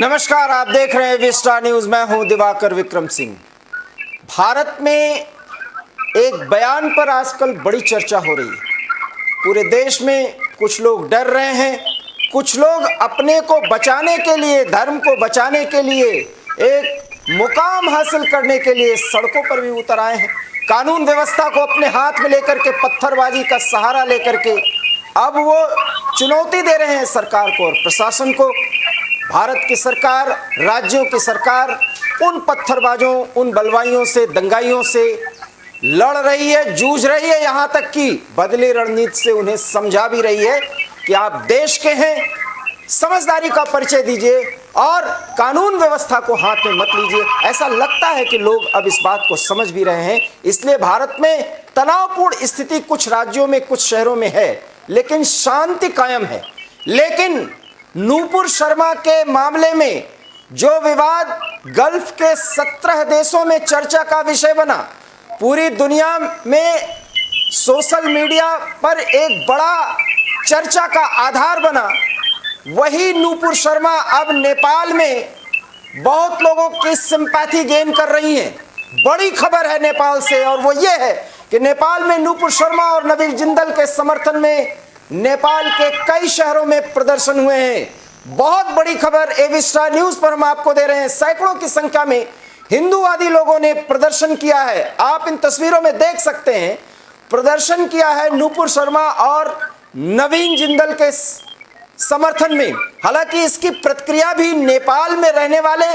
नमस्कार, आप देख रहे हैं विस्टा न्यूज। मैं हूं दिवाकर विक्रम सिंह। भारत में एक बयान पर आजकल बड़ी चर्चा हो रही है। पूरे देश में कुछ लोग डर रहे हैं, कुछ लोग अपने को बचाने के लिए, धर्म को बचाने के लिए, एक मुकाम हासिल करने के लिए सड़कों पर भी उतर आए हैं। कानून व्यवस्था को अपने हाथ में लेकर के, पत्थरबाजी का सहारा लेकर के अब वो चुनौती दे रहे हैं सरकार को और प्रशासन को। भारत की सरकार, राज्यों की सरकार उन पत्थरबाजों, उन बलवाइयों से, दंगाइयों से लड़ रही है, जूझ रही है। यहां तक कि बदली रणनीति से उन्हें समझा भी रही है कि आप देश के हैं, समझदारी का परिचय दीजिए और कानून व्यवस्था को हाथ में मत लीजिए। ऐसा लगता है कि लोग अब इस बात को समझ भी रहे हैं। इसलिए भारत में तनावपूर्ण स्थिति कुछ राज्यों में, कुछ शहरों में है, लेकिन शांति कायम है। लेकिन नूपुर शर्मा के मामले में जो विवाद गल्फ के 17 देशों में चर्चा का विषय बना, पूरी दुनिया में सोशल मीडिया पर एक बड़ा चर्चा का आधार बना, वही नूपुर शर्मा अब नेपाल में बहुत लोगों की सिंपैथी गेन कर रही हैं। बड़ी खबर है नेपाल से, और वो ये है कि नेपाल में नूपुर शर्मा और नवीन जिंदल के समर्थन में नेपाल के कई शहरों में प्रदर्शन हुए हैं। बहुत बड़ी खबर एविस्टा न्यूज पर हम आपको दे रहे हैं। सैकड़ों की संख्या में हिंदूवादी लोगों ने प्रदर्शन किया है। आप इन तस्वीरों में देख सकते हैं, प्रदर्शन किया है नूपुर शर्मा और नवीन जिंदल के समर्थन में। हालांकि इसकी प्रतिक्रिया भी नेपाल में रहने वाले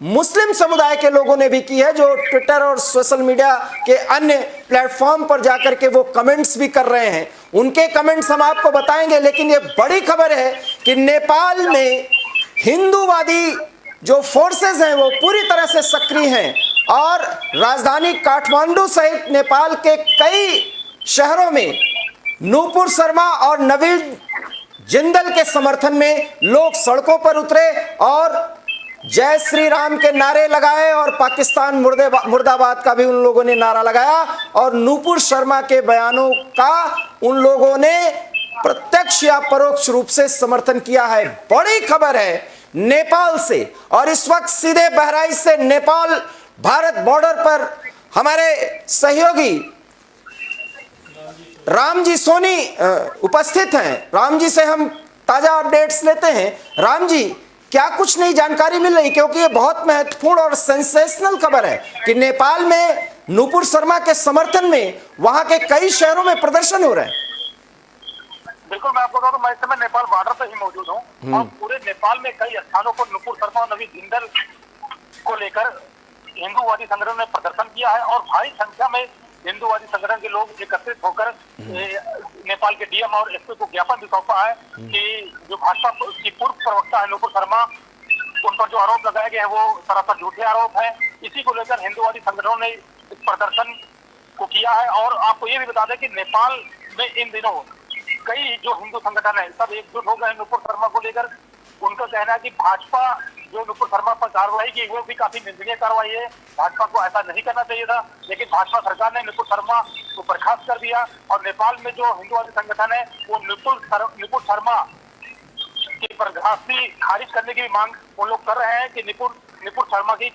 मुस्लिम समुदाय के लोगों ने भी की है, जो ट्विटर और सोशल मीडिया के अन्य प्लेटफॉर्म पर जाकर के वो कमेंट्स भी कर रहे हैं। उनके कमेंट्स हम आपको बताएंगे। लेकिन ये बड़ी खबर है कि नेपाल में हिंदूवादी जो फोर्सेस हैं वो पूरी तरह से सक्रिय हैं और राजधानी काठमांडू सहित नेपाल के कई शहरों में नूपुर शर्मा और नवीन जिंदल के समर्थन में लोग सड़कों पर उतरे और जय श्री राम के नारे लगाए और पाकिस्तान मुर्दाबाद का भी उन लोगों ने नारा लगाया। और नूपुर शर्मा के बयानों का उन लोगों ने प्रत्यक्ष या परोक्ष रूप से समर्थन किया है। बड़ी खबर है नेपाल से, और इस वक्त सीधे बहराइच से नेपाल भारत बॉर्डर पर हमारे सहयोगी रामजी सोनी उपस्थित हैं। रामजी से हम ताजा अपडेट्स लेते हैं। रामजी, क्या कुछ नई जानकारी मिल रही, क्योंकि ये बहुत महत्वपूर्ण और सेंसेशनल खबर है कि नेपाल में नूपुर शर्मा के समर्थन में वहां के कई शहरों में प्रदर्शन हो रहे हैं। बिल्कुल, मैं आपको बताऊं, मैं इस समय नेपाल बॉर्डर पर ही मौजूद हूं और पूरे नेपाल में कई स्थानों पर नूपुर शर्मा और नवीन जिंदल को लेकर हिंदूवादी संगठन ने प्रदर्शन किया है और भारी संख्या में हिंदूवादी संगठन के लोग एकत्रित होकर नेपाल के डीएम और एसपी को ज्ञापन भी सौंपा है कि जो भाजपा की पूर्व प्रवक्ता है नूपुर शर्मा, उन पर जो आरोप लगाए गए हैं वो सरासर झूठे आरोप हैं। इसी को लेकर हिंदूवादी संगठनों ने इस प्रदर्शन को किया है। और आपको ये भी बता दें कि नेपाल में इन दिनों कई जो हिंदू संगठन है सब एकजुट हो गए नूपुर शर्मा को लेकर। उनका कहना है कि भाजपा जो नूपुर शर्मा पर कार्रवाई की वो भी काफी निंदनीय कार्रवाई है। भाजपा को ऐसा नहीं करना चाहिए था, लेकिन भाजपा सरकार ने नूपुर शर्मा को बर्खास्त कर दिया। और नेपाल में जो हिंदूवादी संगठन है वो नूपुर शर्मा की बर्खास्ती खारिज करने की भी मांग वो लोग कर रहे हैं कि नूपुर शर्मा की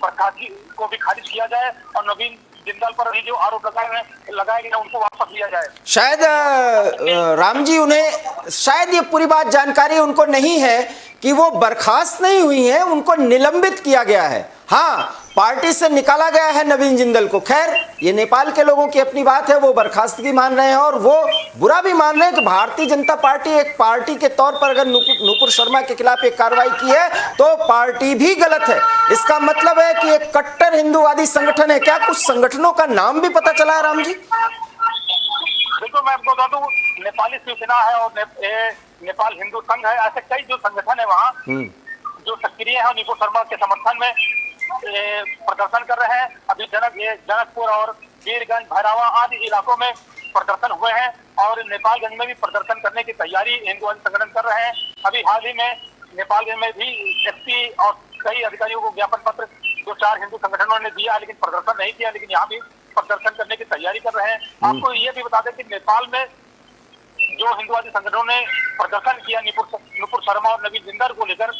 बर्खास्ती को भी खारिज किया जाए और नवीन जिंदल पर भी जो आरोप लगाए गए उनको वापस लिया जाए। शायद राम जी, उन्हें शायद ये पूरी बात जानकारी उनको नहीं है कि वो बर्खास्त नहीं हुई हैं, उनको निलंबित किया गया है। हाँ, पार्टी से निकाला गया है नवीन जिंदल को। खैर, ये नेपाल के लोगों की अपनी बात है, वो बर्खास्तगी मान रहे हैं और वो बुरा भी मान रहे हैं कि भारतीय जनता पार्टी एक पार्टी के तौर पर अगर नूपुर शर्मा के खिलाफ एक कार्रवाई की है तो पार्टी भी गलत है। इसका मतलब है कि एक कट्टर हिंदूवादी संगठन है। क्या कुछ संगठनों का नाम भी पता चला है राम जी? बिल्कुल, मैं आपको बता दूं, नेपाली शिवसेना है और नेपाल हिंदू संघ है, ऐसे कई जो संगठन है वहाँ जो सक्रिय है नूपुर शर्मा के समर्थन में प्रदर्शन कर रहे हैं। अभी जनकपुर और वीरगंज, भैरवा आदि इलाकों में प्रदर्शन हुए हैं और नेपालगंज में भी प्रदर्शन करने की तैयारी हिंदूवादी संगठन कर रहे हैं। अभी हाल ही में नेपालगंज में भी एसपी और कई अधिकारियों को ज्ञापन पत्र जो 4 हिंदू संगठनों ने दिया, लेकिन प्रदर्शन नहीं किया, लेकिन यहाँ भी प्रदर्शन करने की तैयारी कर रहे हैं। आपको ये भी बता दें कि नेपाल में जो हिंदूवादी संगठनों ने प्रदर्शन किया नूपुर शर्मा और नवीन जिंदल को लेकर,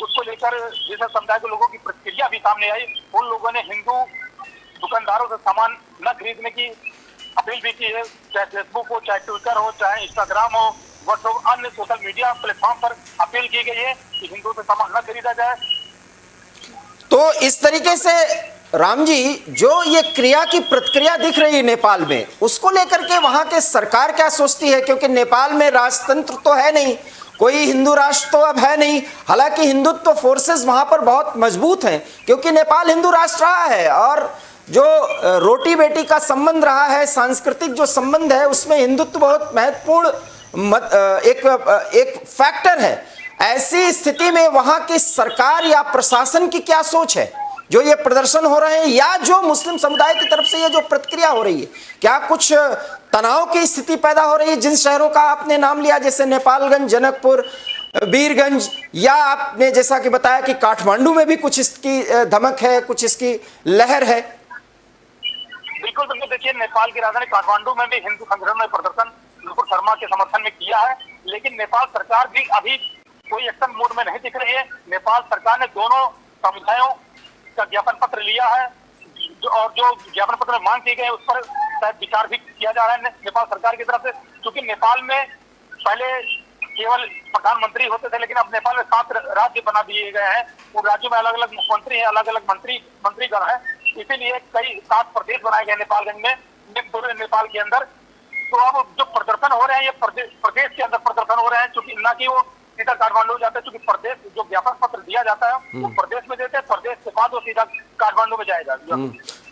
उसको लेकर जिस समुदाय के लोगों की प्रतिक्रिया भी सामने आई, उन लोगों ने हिंदू दुकानदारों से सामान न खरीदने की अपील भी की है। चाहे फेसबुक हो, चाहे ट्विटर हो, चाहे इंस्टाग्राम हो, व्हाट्सएप, अन्य सोशल मीडिया प्लेटफॉर्म पर अपील की गई है कि हिंदू से सामान न खरीदा जाए। तो इस तरीके से राम जी, जो ये क्रिया की प्रतिक्रिया दिख रही है नेपाल में, उसको लेकर के वहां के सरकार क्या सोचती है? क्योंकि नेपाल में राजतंत्र तो है नहीं, कोई हिंदू राष्ट्र तो अब है नहीं। हालांकि हिंदुत्व फोर्सेस वहां पर बहुत मजबूत हैं, क्योंकि नेपाल हिंदू राष्ट्र रहा है और जो रोटी बेटी का संबंध रहा है, सांस्कृतिक जो संबंध है, उसमें हिंदुत्व बहुत महत्वपूर्ण एक फैक्टर है। ऐसी स्थिति में वहां की सरकार या प्रशासन की क्या सोच है? जो ये प्रदर्शन हो रहे हैं या जो मुस्लिम समुदाय की तरफ से ये जो प्रतिक्रिया हो रही है, क्या कुछ तनाव की स्थिति पैदा हो रही है? जिन शहरों का आपने नाम लिया, जैसे नेपालगंज, जनकपुर, वीरगंज, या आपने जैसा कि बताया कि काठमांडू में भी कुछ इसकी धमक है, कुछ इसकी लहर है। बिल्कुल बिल्कुल, देखिए नेपाल की राजधानी काठमांडू में भी हिंदू संगठन ने प्रदर्शन नुपुर शर्मा के समर्थन में किया है, लेकिन नेपाल सरकार भी अभी कोई एक्शन मोड में नहीं दिख रही है। नेपाल सरकार ने दोनों समुदायों का ज्ञापन पत्र लिया है और जो ज्ञापन पत्र में मांग की गई है उस पर शायद विचार भी किया जा रहा है नेपाल सरकार की तरफ से, क्योंकि नेपाल में पहले केवल प्रधानमंत्री होते थे, लेकिन अब नेपाल में 7 राज्य बना दिए गए हैं। उन राज्यों में अलग अलग मुख्यमंत्री हैं, अलग अलग मंत्रीगण हैं, इसीलिए कई 7 प्रदेश बनाए गए नेपालगंज में, पूरे नेपाल के अंदर। तो अब जो प्रदर्शन हो रहे हैं ये प्रदेश के अंदर प्रदर्शन हो रहे हैं, क्योंकि न कि वो सीधा काठमांडू जाते हैं, क्योंकि प्रदेश जो ज्ञापन पत्र दिया जाता है वो प्रदेश में देते हैं, प्रदेश के बाद वो सीधा काठमांडू में जाएगा।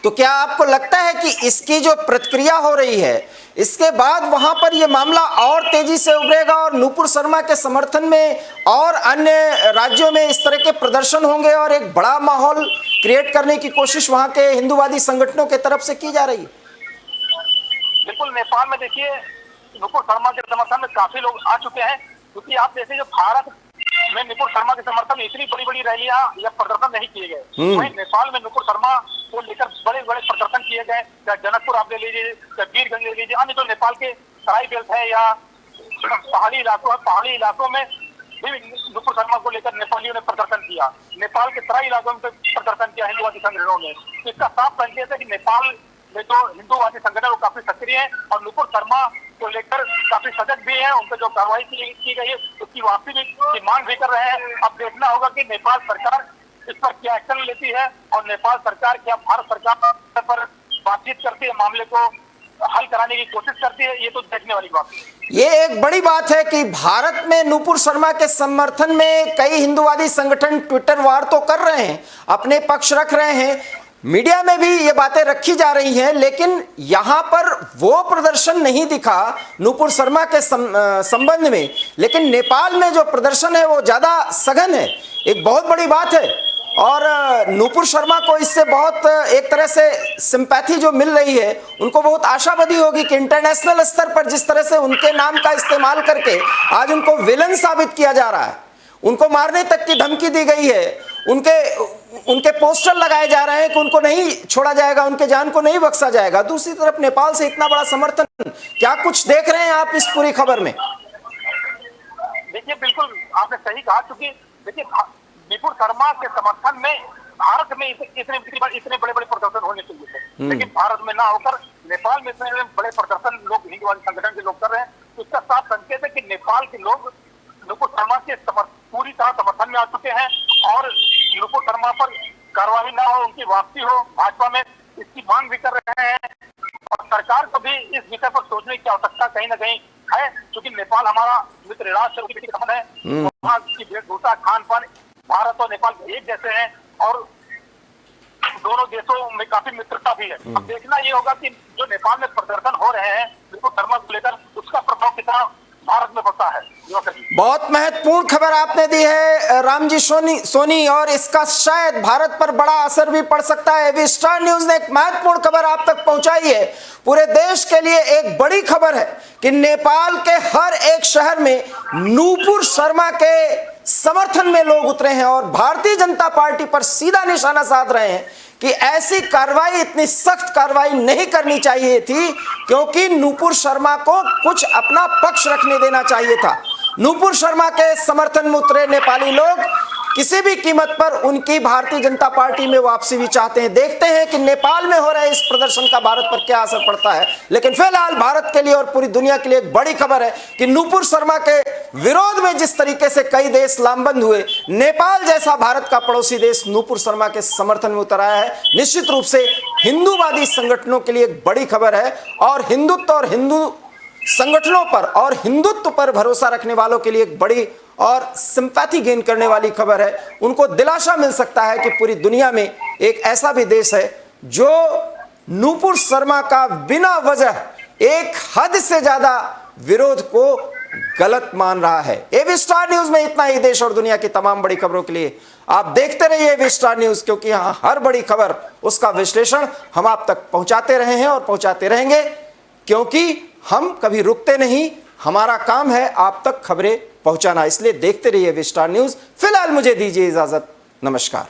तो क्या आपको लगता है कि इसकी जो प्रतिक्रिया हो रही है, इसके बाद वहां पर यह मामला और तेजी से उभरेगा और नुपुर शर्मा के समर्थन में और अन्य राज्यों में इस तरह के प्रदर्शन होंगे और एक बड़ा माहौल क्रिएट करने की कोशिश वहां के हिंदूवादी संगठनों के तरफ से की जा रही है? बिल्कुल, नेपाल में देखिए नुपुर शर्मा के समर्थन में काफी लोग आ चुके हैं, क्योंकि आप जैसे जो भारत में नुपुर शर्मा के समर्थन में इतनी बड़ी बड़ी रैलियां या प्रदर्शन नहीं किए गए, वहीं नेपाल में नुपुर शर्मा को लेकर बड़े बड़े प्रदर्शन किए गए। चाहे जनकपुर आप ले लीजिए, चाहे वीरगंज ले लीजिए, अन्य जो नेपाल के तराई बेल्ट है या पहाड़ी इलाकों में भी नुपुर शर्मा को लेकर नेपालियों ने प्रदर्शन किया। नेपाल के तराई इलाकों में प्रदर्शन किया हिंदूवादी संगठनों ने। इसका साफ संकेत है कि नेपाल में जो हिंदूवादी संगठन वो काफी सक्रिय है और नुपुर शर्मा को लेकर काफी सजग भी है। उन पर जो कार्रवाई की गई है उसकी वापसी की मांग भी कर रहे हैं। अब देखना होगा कि नेपाल सरकार इस पर क्या एक्शन लेती है और नेपाल सरकार क्या भारत सरकार पर बातचीत करती है, मामले को हल कराने की कोशिश करती है, ये तो देखने वाली बात है। ये एक बड़ी बात है कि भारत में नुपुर शर्मा के समर्थन में कई हिंदूवादी संगठन ट्विटर वार तो कर रहे हैं, अपने पक्ष रख रहे हैं, मीडिया में भी ये बातें रखी जा रही हैं, लेकिन यहां पर वो प्रदर्शन नहीं दिखा नुपुर शर्मा के संबंध में। लेकिन नेपाल में जो प्रदर्शन है वो ज्यादा सघन है, एक बहुत बड़ी बात है। और नुपुर शर्मा को इससे बहुत एक तरह से सिंपैथी जो मिल रही है, उनको बहुत आशावादी होगी कि इंटरनेशनल स्तर पर जिस तरह से उनके नाम का इस्तेमाल करके आज उनको विलन साबित किया जा रहा है, उनको मारने तक की धमकी दी गई है, उनके पोस्टर लगाए जा रहे हैं कि उनको नहीं छोड़ा जाएगा, उनके जान को नहीं बख्शा जाएगा। दूसरी तरफ नेपाल से इतना बड़ा समर्थन, क्या कुछ देख रहे हैं आप इस पूरी खबर में? देखिए, बिल्कुल आपने सही कहा, क्योंकि देखिए नुपुर शर्मा के समर्थन में भारत में इतने बड़े बड़े प्रदर्शन होने चाहिए थे, लेकिन भारत में ना होकर नेपाल में इतने बड़े प्रदर्शन लोग हिंदूवादी संगठन के लोग कर रहे हैं। इसका साफ संकेत है कि नेपाल के लोग नुपुर शर्मा के पूरी तरह समर्थन में आ चुके हैं और नुपुर शर्मा पर कार्रवाई ना हो, उनकी वापसी हो भाजपा में, इसकी मांग भी कर रहे हैं। और सरकार को भी इस विषय पर सोचने की आवश्यकता कहीं ना कहीं है, क्योंकि नेपाल हमारा मित्र राष्ट्र है, वहाँ की वेशभूषा, खान पान भारत और नेपाल एक जैसे हैं और दोनों देशों में काफी मित्रता भी है। अब देखना ये होगा कि जो नेपाल में प्रदर्शन हो रहे हैं नुपुर शर्मा को लेकर, उसका प्रभाव कितना भारत में पड़ता है। बहुत महत्वपूर्ण खबर आपने दी है राम जी सोनी, और इसका शायद भारत पर बड़ा असर भी पड़ सकता है। अभी स्टार न्यूज ने एक महत्वपूर्ण खबर आप तक पहुंचाई है। पूरे देश के लिए एक बड़ी खबर है कि नेपाल के हर एक शहर में नुपुर शर्मा के समर्थन में लोग उतरे हैं और भारतीय जनता पार्टी पर सीधा निशाना साध रहे हैं कि ऐसी कार्रवाई, इतनी सख्त कार्रवाई नहीं करनी चाहिए थी, क्योंकि नुपुर शर्मा को कुछ अपना पक्ष रखने देना चाहिए था। नुपुर शर्मा के समर्थन में उतरे नेपाली लोग किसी भी कीमत पर उनकी भारतीय जनता पार्टी में वापसी भी चाहते हैं। देखते हैं कि नेपाल में हो रहे इस प्रदर्शन का भारत पर क्या असर पड़ता है। लेकिन फिलहाल भारत के लिए और पूरी दुनिया के लिए एक बड़ी खबर है कि नुपुर शर्मा के विरोध में जिस तरीके से कई देश लामबंद हुए, नेपाल जैसा भारत का पड़ोसी देश नुपुर शर्मा के समर्थन में उतर आया है। निश्चित रूप से हिंदूवादी संगठनों के लिए एक बड़ी खबर है और हिंदुत्व और हिंदू संगठनों पर और हिंदुत्व पर भरोसा रखने वालों के लिए एक बड़ी और सिंपैथी गेन करने वाली खबर है। उनको दिलासा मिल सकता है कि पूरी दुनिया में एक ऐसा भी देश है जो नुपुर शर्मा का बिना वजह एक हद से ज्यादा विरोध को गलत मान रहा है। एबी स्टार न्यूज में इतना ही। देश और दुनिया की तमाम बड़ी खबरों के लिए आप देखते रहिए एबी स्टार न्यूज, क्योंकि यहां हर बड़ी खबर उसका विश्लेषण हम आप तक पहुंचाते रहे हैं और पहुंचाते रहेंगे, क्योंकि हम कभी रुकते नहीं। हमारा काम है आप तक खबरें पहुंचाना, इसलिए देखते रहिए एबी स्टार न्यूज। फिलहाल मुझे दीजिए इजाजत, नमस्कार।